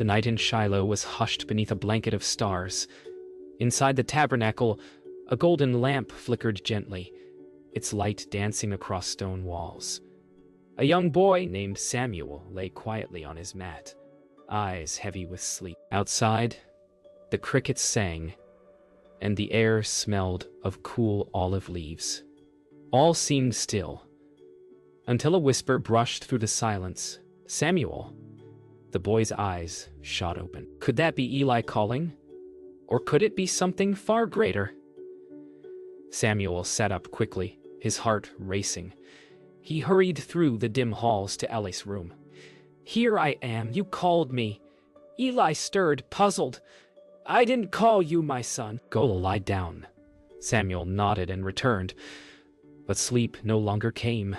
The night in Shiloh was hushed beneath a blanket of stars. Inside the tabernacle, a golden lamp flickered gently, its light dancing across stone walls. A young boy named Samuel lay quietly on his mat, eyes heavy with sleep. Outside, the crickets sang, and the air smelled of cool olive leaves. All seemed still, until a whisper brushed through the silence. "Samuel." The boy's eyes shot open. Could that be Eli calling? Or could it be something far greater? Samuel sat up quickly, his heart racing. He hurried through the dim halls to Eli's room. "Here I am, you called me." Eli stirred, puzzled. "I didn't call you, my son." "Go lie down." Samuel nodded and returned, but sleep no longer came.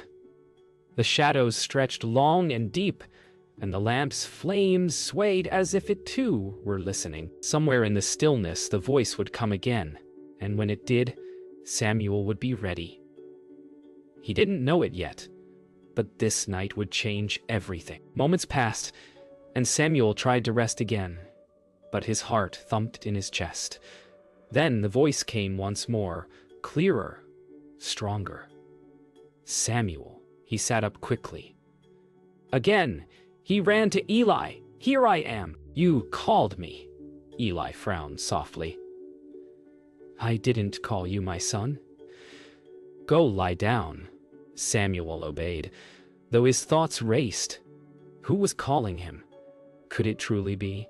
The shadows stretched long and deep, and the lamp's flames swayed as if it too were listening. Somewhere in the stillness, the voice would come again, and when it did, Samuel would be ready. He didn't know it yet, but this night would change everything. Moments passed, and Samuel tried to rest again, but his heart thumped in his chest. Then the voice came once more, clearer, stronger. "Samuel." He sat up quickly. Again, he ran to Eli. "Here I am." "You called me." Eli frowned softly. "I didn't call you, my son." "Go lie down." Samuel obeyed, though his thoughts raced. Who was calling him? Could it truly be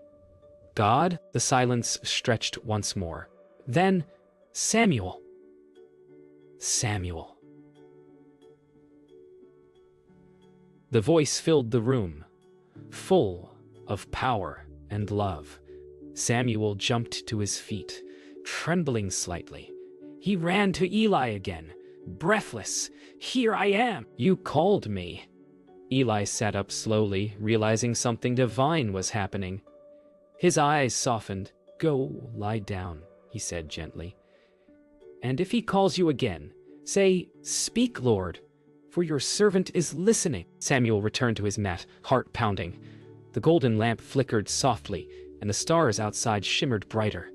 God? The silence stretched once more. Then, "Samuel." "Samuel." The voice filled the room, full of power and love. Samuel jumped to his feet, trembling slightly. He ran to Eli again, breathless. "Here I am." "You called me." Eli sat up slowly, realizing something divine was happening. His eyes softened. "Go lie down," he said gently. "And if he calls you again, say, 'Speak, Lord, for your servant is listening.'" Samuel returned to his mat, heart pounding. The golden lamp flickered softly, and the stars outside shimmered brighter.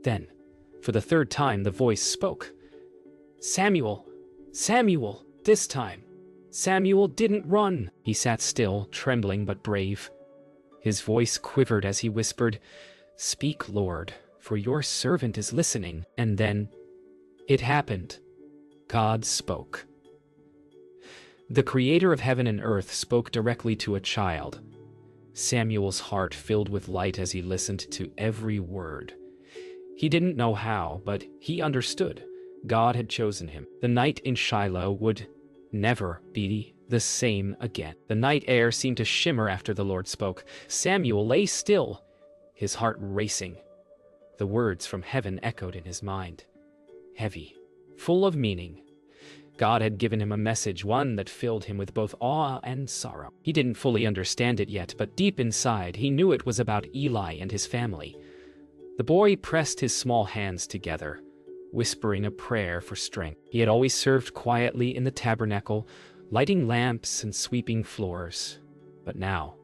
Then, for the third time, the voice spoke. "Samuel, Samuel." This time, Samuel didn't run. He sat still, trembling but brave. His voice quivered as he whispered, "Speak, Lord, for your servant is listening." And then, it happened. God spoke. The creator of heaven and earth spoke directly to a child. Samuel's heart filled with light as he listened to every word. He didn't know how, but he understood. God had chosen him. The night in Shiloh would never be the same again. The night air seemed to shimmer after the Lord spoke. Samuel lay still, his heart racing. The words from heaven echoed in his mind, heavy, full of meaning. God had given him a message, one that filled him with both awe and sorrow. He didn't fully understand it yet, but deep inside, he knew it was about Eli and his family. The boy pressed his small hands together, whispering a prayer for strength. He had always served quietly in the tabernacle, lighting lamps and sweeping floors. But now,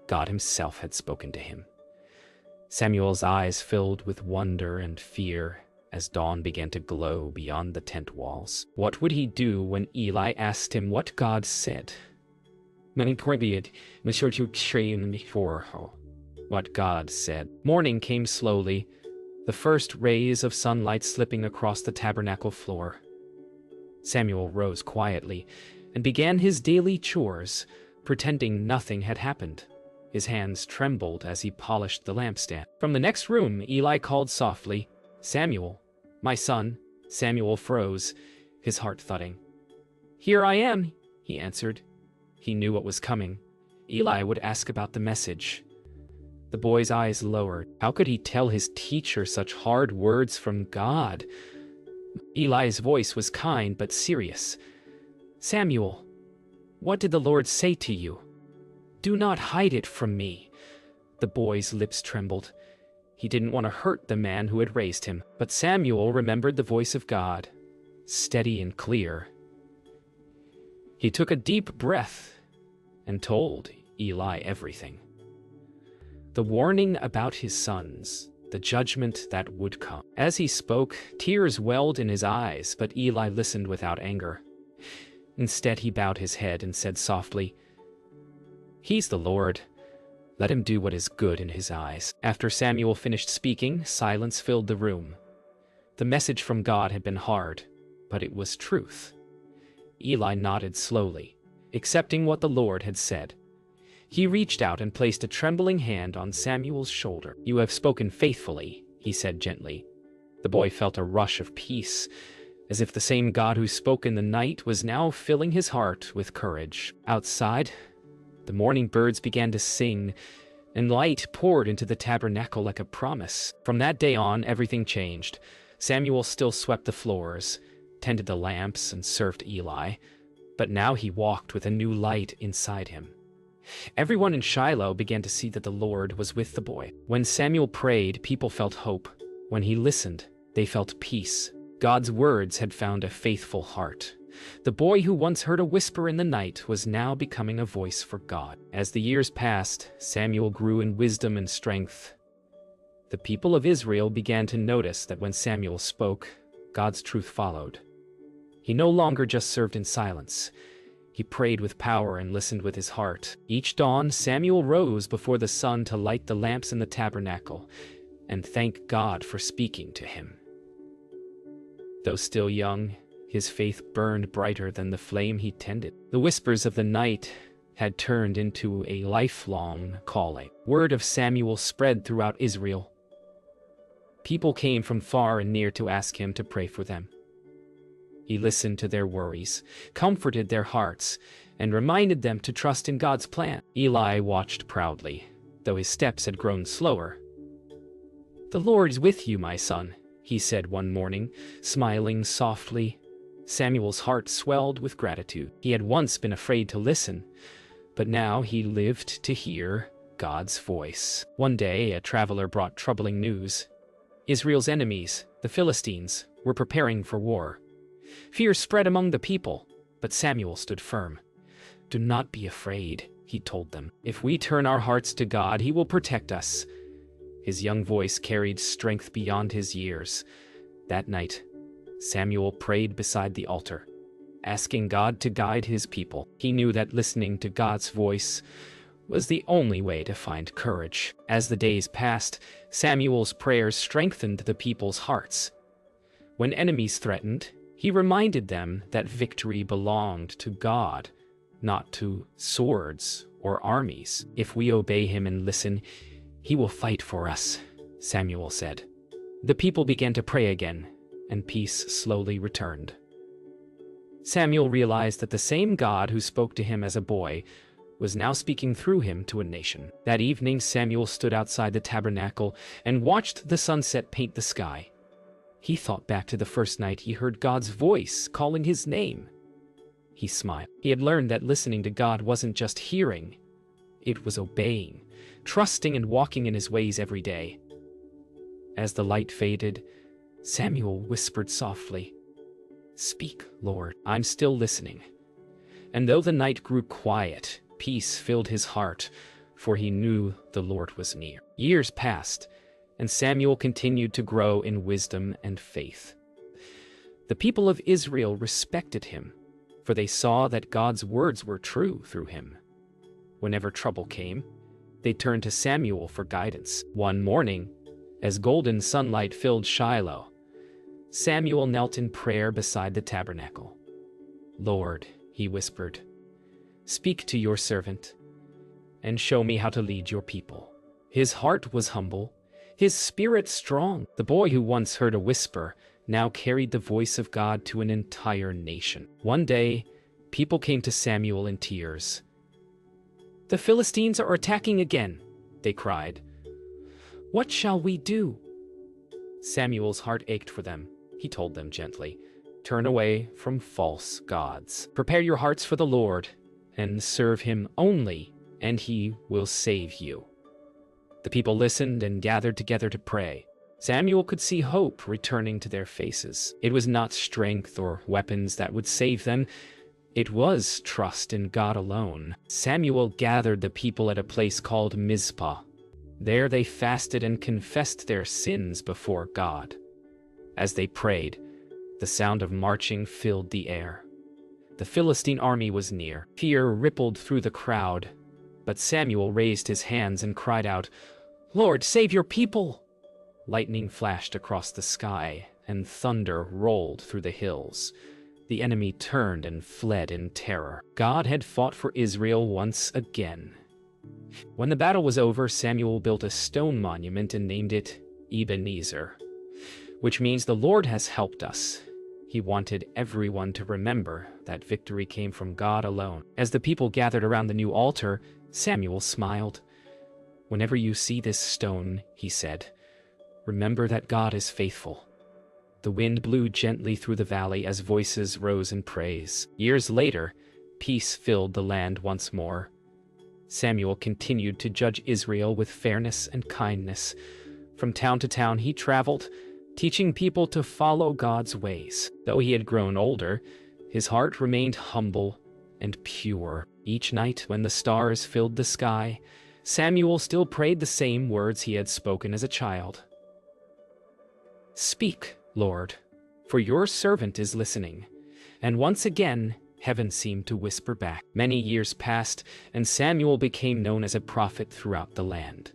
God himself had spoken to him. Samuel's eyes filled with wonder and fear as dawn began to glow beyond the tent walls. What would he do when Eli asked him what God said? What God said. Morning came slowly, the first rays of sunlight slipping across the tabernacle floor. Samuel rose quietly and began his daily chores, pretending nothing had happened. His hands trembled as he polished the lampstand. From the next room, Eli called softly, "Samuel, my son." Samuel froze, his heart thudding. "Here I am," he answered. He knew what was coming. Eli would ask about the message. The boy's eyes lowered. How could he tell his teacher such hard words from God? Eli's voice was kind but serious. "Samuel, what did the Lord say to you? Do not hide it from me." The boy's lips trembled. He didn't want to hurt the man who had raised him, but Samuel remembered the voice of God, steady and clear. He took a deep breath and told Eli everything. the warning about his sons, the judgment that would come. As he spoke, tears welled in his eyes, but Eli listened without anger. Instead, he bowed his head and said softly, "He's the Lord. Let him do what is good in his eyes." After Samuel finished speaking, silence filled the room. The message from God had been hard, but it was truth. Eli nodded slowly, accepting what the Lord had said. He reached out and placed a trembling hand on Samuel's shoulder. "You have spoken faithfully," he said gently. The boy felt a rush of peace, as if the same God who spoke in the night was now filling his heart with courage. Outside, the morning birds began to sing, and light poured into the tabernacle like a promise. From that day on, everything changed. Samuel still swept the floors, tended the lamps, and served Eli, but now he walked with a new light inside him. Everyone in Shiloh began to see that the Lord was with the boy. When Samuel prayed, people felt hope. When he listened, they felt peace. God's words had found a faithful heart. The boy who once heard a whisper in the night was now becoming a voice for God. As the years passed, Samuel grew in wisdom and strength. The people of Israel began to notice that when Samuel spoke, God's truth followed. He no longer just served in silence. He prayed with power and listened with his heart. Each dawn, Samuel rose before the sun to light the lamps in the tabernacle and thank God for speaking to him. Though still young, his faith burned brighter than the flame he tended. The whispers of the night had turned into a lifelong calling. Word of Samuel spread throughout Israel. People came from far and near to ask him to pray for them. He listened to their worries, comforted their hearts, and reminded them to trust in God's plan. Eli watched proudly, though his steps had grown slower. "The Lord is with you, my son," he said one morning, smiling softly. Samuel's heart swelled with gratitude. He had once been afraid to listen, but now he lived to hear God's voice. One day, a traveler brought troubling news. Israel's enemies, the Philistines, were preparing for war. Fear spread among the people, but Samuel stood firm. "Do not be afraid," he told them. "If we turn our hearts to God, he will protect us." His young voice carried strength beyond his years. That night, Samuel prayed beside the altar, asking God to guide his people. He knew that listening to God's voice was the only way to find courage. As the days passed, Samuel's prayers strengthened the people's hearts. When enemies threatened, he reminded them that victory belonged to God, not to swords or armies. "If we obey him and listen, he will fight for us," Samuel said. The people began to pray again, and peace slowly returned. Samuel realized that the same God who spoke to him as a boy was now speaking through him to a nation. That evening, Samuel stood outside the tabernacle and watched the sunset paint the sky. He thought back to the first night he heard God's voice calling his name. He smiled. He had learned that listening to God wasn't just hearing, it was obeying, trusting and walking in his ways every day. As the light faded, Samuel whispered softly, "Speak, Lord, I'm still listening." And though the night grew quiet, peace filled his heart, for he knew the Lord was near. Years passed, and Samuel continued to grow in wisdom and faith. The people of Israel respected him, for they saw that God's words were true through him. Whenever trouble came, they turned to Samuel for guidance. One morning, as golden sunlight filled Shiloh, Samuel knelt in prayer beside the tabernacle. "Lord," he whispered, "speak to your servant, and show me how to lead your people." His heart was humble, his spirit strong. The boy who once heard a whisper now carried the voice of God to an entire nation. One day, people came to Samuel in tears. "The Philistines are attacking again," they cried. "What shall we do?" Samuel's heart ached for them. He told them gently, "Turn away from false gods. Prepare your hearts for the Lord, and serve him only, and he will save you." The people listened and gathered together to pray. Samuel could see hope returning to their faces. It was not strength or weapons that would save them. It was trust in God alone. Samuel gathered the people at a place called Mizpah. There they fasted and confessed their sins before God. As they prayed, the sound of marching filled the air. The Philistine army was near. Fear rippled through the crowd, but Samuel raised his hands and cried out, "Lord, save your people!" Lightning flashed across the sky, and thunder rolled through the hills. The enemy turned and fled in terror. God had fought for Israel once again. When the battle was over, Samuel built a stone monument and named it Ebenezer, which means the Lord has helped us. He wanted everyone to remember that victory came from God alone. As the people gathered around the new altar, Samuel smiled. "Whenever you see this stone," he said, "remember that God is faithful." The wind blew gently through the valley as voices rose in praise. Years later, peace filled the land once more. Samuel continued to judge Israel with fairness and kindness. From town to town he traveled, teaching people to follow God's ways. Though he had grown older, his heart remained humble and pure. Each night, when the stars filled the sky, Samuel still prayed the same words he had spoken as a child. "Speak, Lord, for your servant is listening." And once again, heaven seemed to whisper back. Many years passed, and Samuel became known as a prophet throughout the land.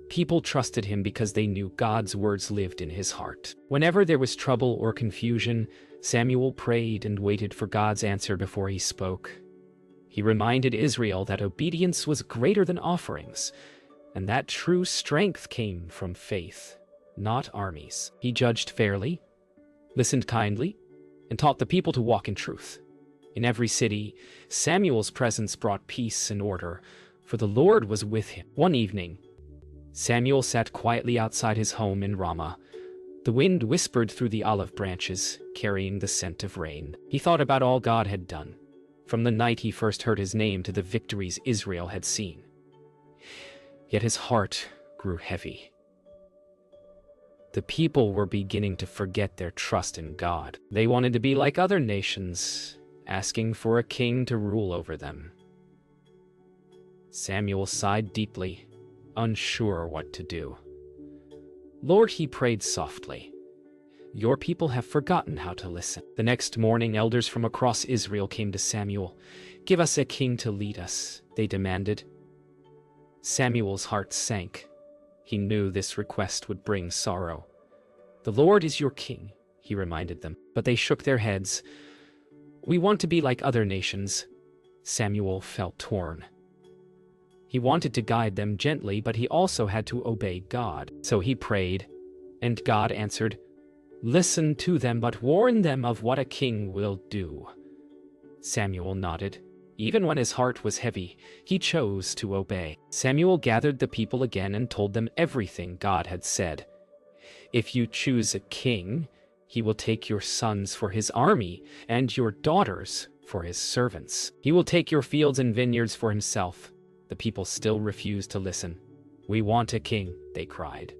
People trusted him because they knew God's words lived in his heart. Whenever there was trouble or confusion, Samuel prayed and waited for God's answer before he spoke. He reminded Israel that obedience was greater than offerings, and that true strength came from faith, not armies. He judged fairly, listened kindly, and taught the people to walk in truth. In every city, Samuel's presence brought peace and order, for the Lord was with him. One evening, Samuel sat quietly outside his home in Ramah. The wind whispered through the olive branches, carrying the scent of rain. He thought about all God had done, from the night he first heard his name to the victories Israel had seen. Yet his heart grew heavy. The people were beginning to forget their trust in God. They wanted to be like other nations, asking for a king to rule over them. Samuel sighed deeply, unsure what to do. "Lord," he prayed softly, "your people have forgotten how to listen." The next morning, elders from across Israel came to Samuel. "Give us a king to lead us," they demanded. Samuel's heart sank. He knew this request would bring sorrow. "The Lord is your king," he reminded them. But they shook their heads. "We want to be like other nations." Samuel felt torn. He wanted to guide them gently, but he also had to obey God. So he prayed, and God answered, "Listen to them, but warn them of what a king will do." Samuel nodded. Even when his heart was heavy, he chose to obey. Samuel gathered the people again and told them everything God had said. "If you choose a king, he will take your sons for his army and your daughters for his servants. He will take your fields and vineyards for himself." The people still refused to listen. "We want a king," they cried.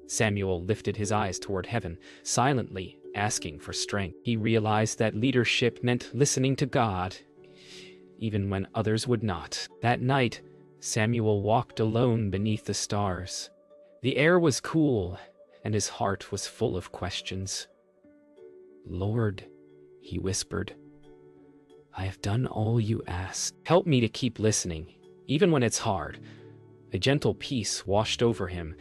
Samuel lifted his eyes toward heaven, silently asking for strength. He realized that leadership meant listening to God, even when others would not. That night, Samuel walked alone beneath the stars. The air was cool, and his heart was full of questions. "Lord," he whispered, "I have done all you asked. Help me to keep listening, even when it's hard." A gentle peace washed over him,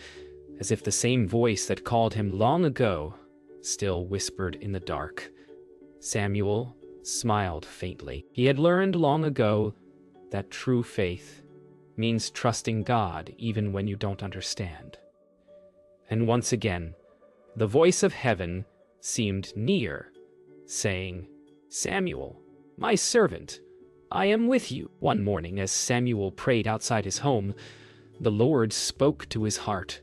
as if the same voice that called him long ago still whispered in the dark. Samuel smiled faintly. He had learned long ago that true faith means trusting God even when you don't understand. And once again, the voice of heaven seemed near, saying, "Samuel, my servant, I am with you." One morning, as Samuel prayed outside his home, the Lord spoke to his heart.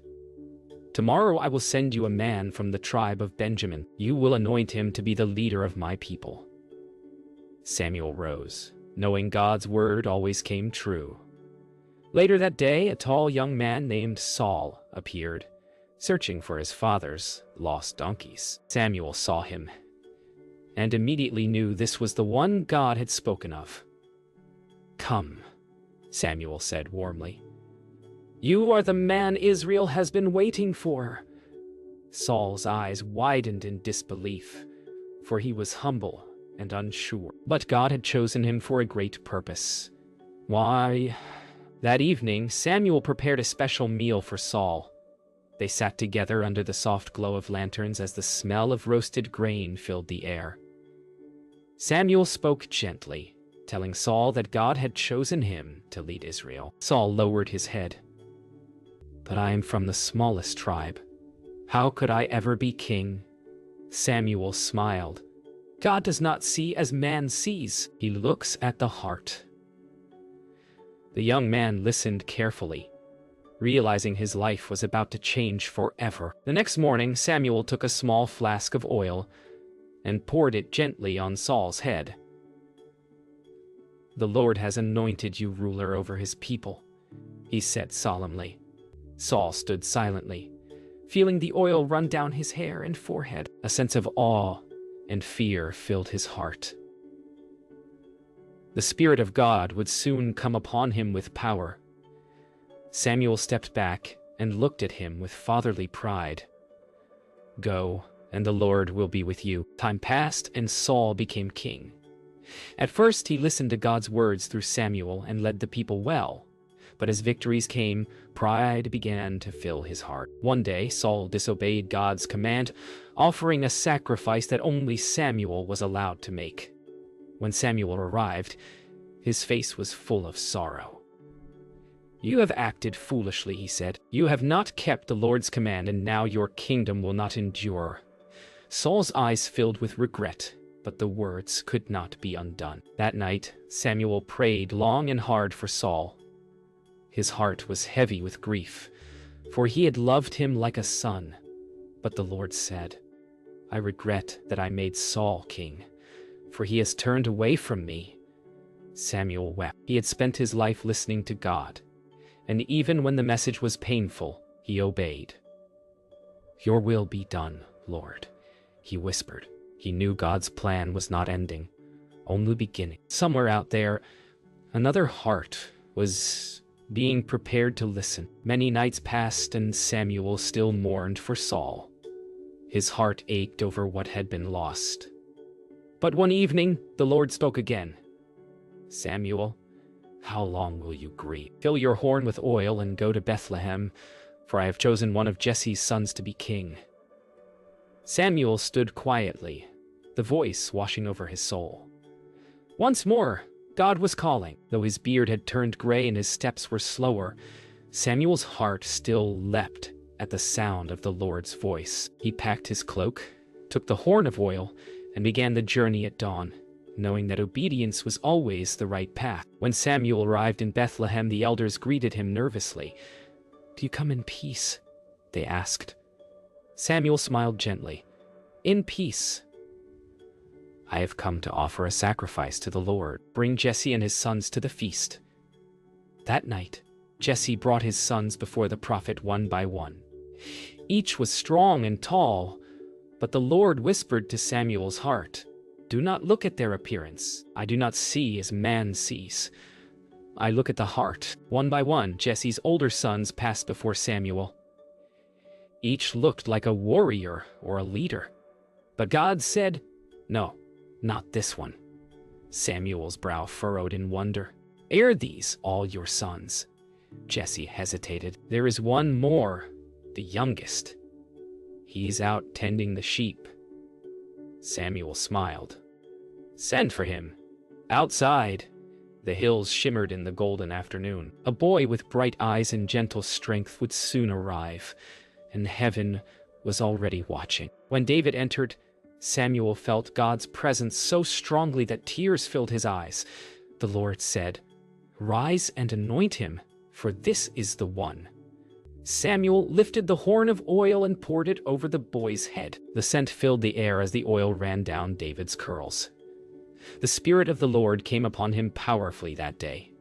"Tomorrow I will send you a man from the tribe of Benjamin. You will anoint him to be the leader of my people." Samuel rose, knowing God's word always came true. Later that day, a tall young man named Saul appeared, searching for his father's lost donkeys. Samuel saw him, and immediately knew this was the one God had spoken of. "Come," Samuel said warmly. You are the man Israel has been waiting for." Saul's eyes widened in disbelief, for he was humble and unsure. But God had chosen him for a great purpose. Why, that evening, Samuel prepared a special meal for Saul. They sat together under the soft glow of lanterns as the smell of roasted grain filled the air. Samuel spoke gently, telling Saul that God had chosen him to lead Israel. Saul lowered his head. "But I am from the smallest tribe. How could I ever be king?" Samuel smiled. "God does not see as man sees. He looks at the heart." The young man listened carefully, realizing his life was about to change forever. The next morning, Samuel took a small flask of oil and poured it gently on Saul's head. "The Lord has anointed you ruler over his people," he said solemnly. Saul stood silently, feeling the oil run down his hair and forehead. A sense of awe and fear filled his heart. The Spirit of God would soon come upon him with power. Samuel stepped back and looked at him with fatherly pride. "Go, and the Lord will be with you." Time passed, and Saul became king. At first, he listened to God's words through Samuel and led the people well. But as victories came, pride began to fill his heart. One day, Saul disobeyed God's command, offering a sacrifice that only Samuel was allowed to make. When Samuel arrived, his face was full of sorrow. "You have acted foolishly," he said. "You have not kept the Lord's command, and now your kingdom will not endure." Saul's eyes filled with regret, but the words could not be undone. That night, Samuel prayed long and hard for Saul. His heart was heavy with grief, for he had loved him like a son. But the Lord said, "I regret that I made Saul king, for he has turned away from me." Samuel wept. He had spent his life listening to God, and even when the message was painful, he obeyed. "Your will be done, Lord," he whispered. He knew God's plan was not ending, only beginning. Somewhere out there, another heart was being prepared to listen. Many nights passed, and Samuel still mourned for Saul. His heart ached over what had been lost. But one evening, the Lord spoke again. "Samuel, how long will you grieve? Fill your horn with oil and go to Bethlehem, for I have chosen one of Jesse's sons to be king." Samuel stood quietly, the voice washing over his soul. Once more, God was calling. Though his beard had turned gray and his steps were slower, Samuel's heart still leapt at the sound of the Lord's voice. He packed his cloak, took the horn of oil, and began the journey at dawn, knowing that obedience was always the right path. When Samuel arrived in Bethlehem, the elders greeted him nervously. "Do you come in peace?" they asked. Samuel smiled gently. "In peace. I have come to offer a sacrifice to the Lord. Bring Jesse and his sons to the feast." That night, Jesse brought his sons before the prophet one by one. Each was strong and tall, but the Lord whispered to Samuel's heart, "Do not look at their appearance. I do not see as man sees. I look at the heart." One by one, Jesse's older sons passed before Samuel. Each looked like a warrior or a leader. But God said, "No, not this one." Samuel's brow furrowed in wonder. "Are these all your sons?" Jesse hesitated. "There is one more, the youngest. He's out tending the sheep." Samuel smiled. "Send for him." Outside, the hills shimmered in the golden afternoon. A boy with bright eyes and gentle strength would soon arrive, and heaven was already watching. When David entered, Samuel felt God's presence so strongly that tears filled his eyes. The Lord said, "Rise and anoint him, for this is the one." Samuel lifted the horn of oil and poured it over the boy's head. The scent filled the air as the oil ran down David's curls. The Spirit of the Lord came upon him powerfully that day.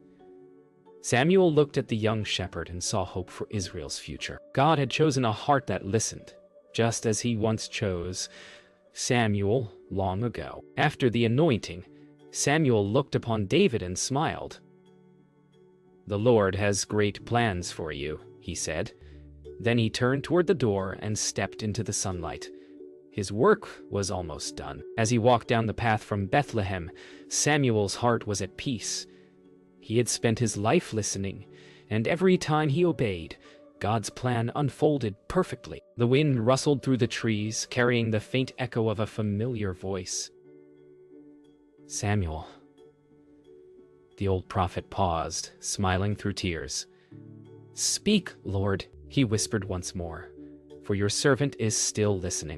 Samuel looked at the young shepherd and saw hope for Israel's future. God had chosen a heart that listened, just as he once chose Samuel long ago. After the anointing, Samuel looked upon David and smiled. "The Lord has great plans for you," he said. Then he turned toward the door and stepped into the sunlight. His work was almost done. As he walked down the path from Bethlehem, Samuel's heart was at peace. He had spent his life listening, and every time he obeyed, God's plan unfolded perfectly. The wind rustled through the trees, carrying the faint echo of a familiar voice. "Samuel." The old prophet paused, smiling through tears. "Speak, Lord," he whispered once more, "for your servant is still listening."